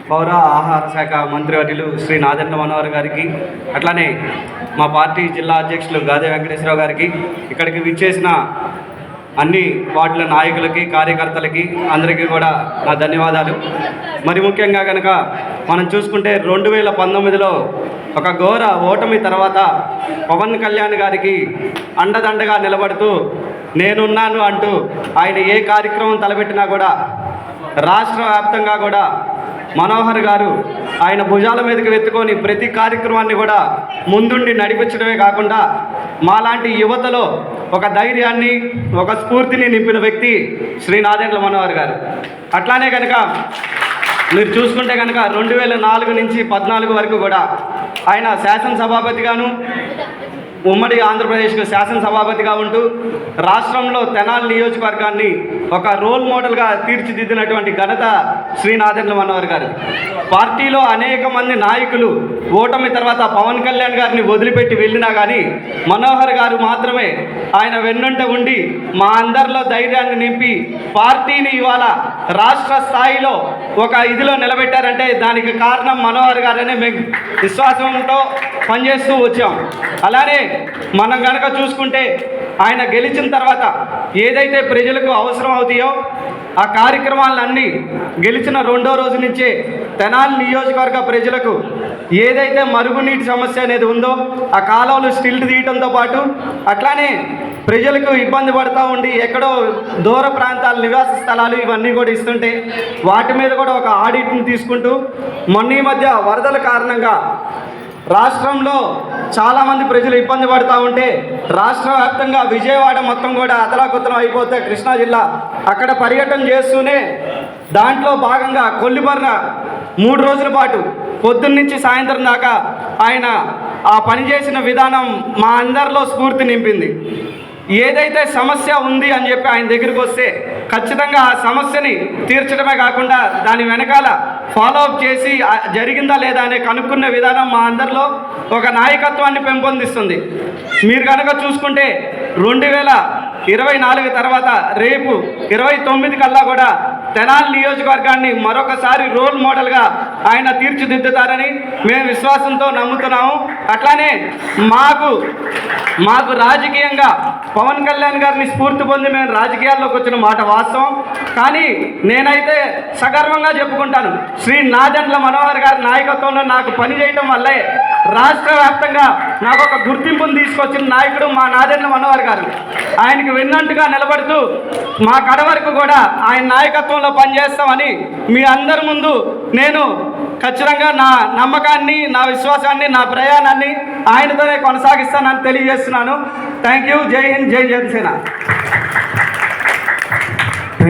పౌర ఆహార శాఖ మంత్రివర్యులు శ్రీ నాదెండ్ల మనోహర్ గారికి, అట్లానే మా పార్టీ జిల్లా అధ్యక్షులు గాదే వెంకటేశ్వరరావు గారికి, ఇక్కడికి విచ్చేసిన అన్ని వార్డుల నాయకులకి, కార్యకర్తలకి అందరికీ కూడా నా ధన్యవాదాలు. మరి ముఖ్యంగా కనుక మనం చూసుకుంటే 2019లో ఒక ఘోర ఓటమి తర్వాత పవన్ కళ్యాణ్ గారికి అండదండగా నిలబడుతూ నేనున్నాను అంటూ ఆయన ఏ కార్యక్రమం తలపెట్టినా కూడా రాష్ట్ర వ్యాప్తంగా కూడా మనోహర్ గారు ఆయన భుజాల మీదకి వెత్తుకొని ప్రతి కార్యక్రమాన్ని కూడా ముందుండి నడిపించడమే కాకుండా మాలాంటి యువతలో ఒక ధైర్యాన్ని, ఒక స్ఫూర్తిని నింపిన వ్యక్తి శ్రీ నాదెండ్ల మనోహర్ గారు. అట్లానే కనుక మీరు చూసుకుంటే కనుక 2004 నుంచి 2014 వరకు కూడా ఆయన శాసనసభాపతిగాను, ఉమ్మడి ఆంధ్రప్రదేశ్కు శాసనసభాపతిగా ఉంటూ రాష్ట్రంలో తెనాలి నియోజకవర్గాన్ని ఒక రోల్ మోడల్గా తీర్చిదిద్దినటువంటి ఘనత శ్రీ నాదెండ్ల మనోహర్ గారు. పార్టీలో అనేక మంది నాయకులు ఓటమి తర్వాత పవన్ కళ్యాణ్ గారిని వదిలిపెట్టి వెళ్ళినా కానీ మనోహర్ గారు మాత్రమే ఆయన వెన్నుంట ఉండి మా అందరిలో ధైర్యాన్ని నింపి పార్టీని ఇవాళ రాష్ట్ర స్థాయిలో ఒక ఇదిలో నిలబెట్టారంటే దానికి కారణం మనోహర్ గారనే మేము విశ్వాసంతో పనిచేస్తూ వచ్చాం. అలానే మనం కనుక చూసుకుంటే ఆయన గెలిచిన తర్వాత ఏదైతే ప్రజలకు అవసరం అవుతాయో ఆ కార్యక్రమాలన్నీ గెలిచిన 2వ రోజు నుంచే తెనాలి నియోజకవర్గ ప్రజలకు ఏదైతే మరుగునీటి సమస్య అనేది ఉందో ఆ కాలువలు స్టిల్ట్ తీయడంతో పాటు అట్లానే ప్రజలకు ఇబ్బంది పడుతూ ఉండి ఎక్కడో దూర ప్రాంతాల నివాస స్థలాలు ఇవన్నీ కూడా ఇస్తుంటే వాటి మీద కూడా ఒక ఆడిట్ని తీసుకుంటూ మొన్న ఈ మధ్య వరదల కారణంగా రాష్ట్రంలో చాలామంది ప్రజలు ఇబ్బంది పడుతూ ఉంటే రాష్ట్ర వ్యాప్తంగా విజయవాడ మొత్తం కూడా అతలాకుతలం అయిపోతే కృష్ణా జిల్లా అక్కడ పర్యటన చేస్తూనే దాంట్లో భాగంగా కొల్లిపర్న 3 రోజుల పాటు పొద్దున్న నుంచి సాయంత్రం దాకా ఆయన ఆ పనిచేసిన విధానం మా అందరిలో స్ఫూర్తి నింపింది. ఏదైతే సమస్య ఉంది అని చెప్పి ఆయన దగ్గరికి వస్తే ఖచ్చితంగా ఆ సమస్యని తీర్చడమే కాకుండా దాని వెనకాల ఫాలోఅప్ చేసి జరిగిందా లేదా అనే కనుక్కునే విధానం మా అందరిలో ఒక నాయకత్వాన్ని పెంపొందిస్తుంది. మీరు కనుక చూసుకుంటే 2024 తర్వాత రేపు 29 కల్లా కూడా తెనాలి నియోజకవర్గాన్ని మరొకసారి రోల్ మోడల్గా ఆయన తీర్చిదిద్దుతారని మేము విశ్వాసంతో నమ్ముతున్నాము. అట్లానే మాకు రాజకీయంగా పవన్ కళ్యాణ్ గారిని స్ఫూర్తి పొంది మేము రాజకీయాల్లోకి వచ్చిన మాట వాస్తవం. కానీ నేనైతే సగర్వంగా చెప్పుకుంటాను, శ్రీ నాదెండ్ల మనోహర్ గారి నాయకత్వంలో నాకు పని చేయటం వల్లే రాష్ట్ర వ్యాప్తంగా నాకు ఒక గుర్తింపును తీసుకొచ్చిన నాయకుడు మా నాదెండ్ల మనోహర్ గారు. ఆయనకి వెన్నంటుగా నిలబడుతూ మా కడ వరకు కూడా ఆయన నాయకత్వంలో పనిచేస్తామని మీ అందరి ముందు నేను ఖచ్చితంగా నా నమ్మకాన్ని, నా విశ్వాసాన్ని, నా ప్రయాణాన్ని ఆయనతోనే కొనసాగిస్తానని తెలియజేస్తున్నాను. Thank you. జై హింద్, జై జనసేన.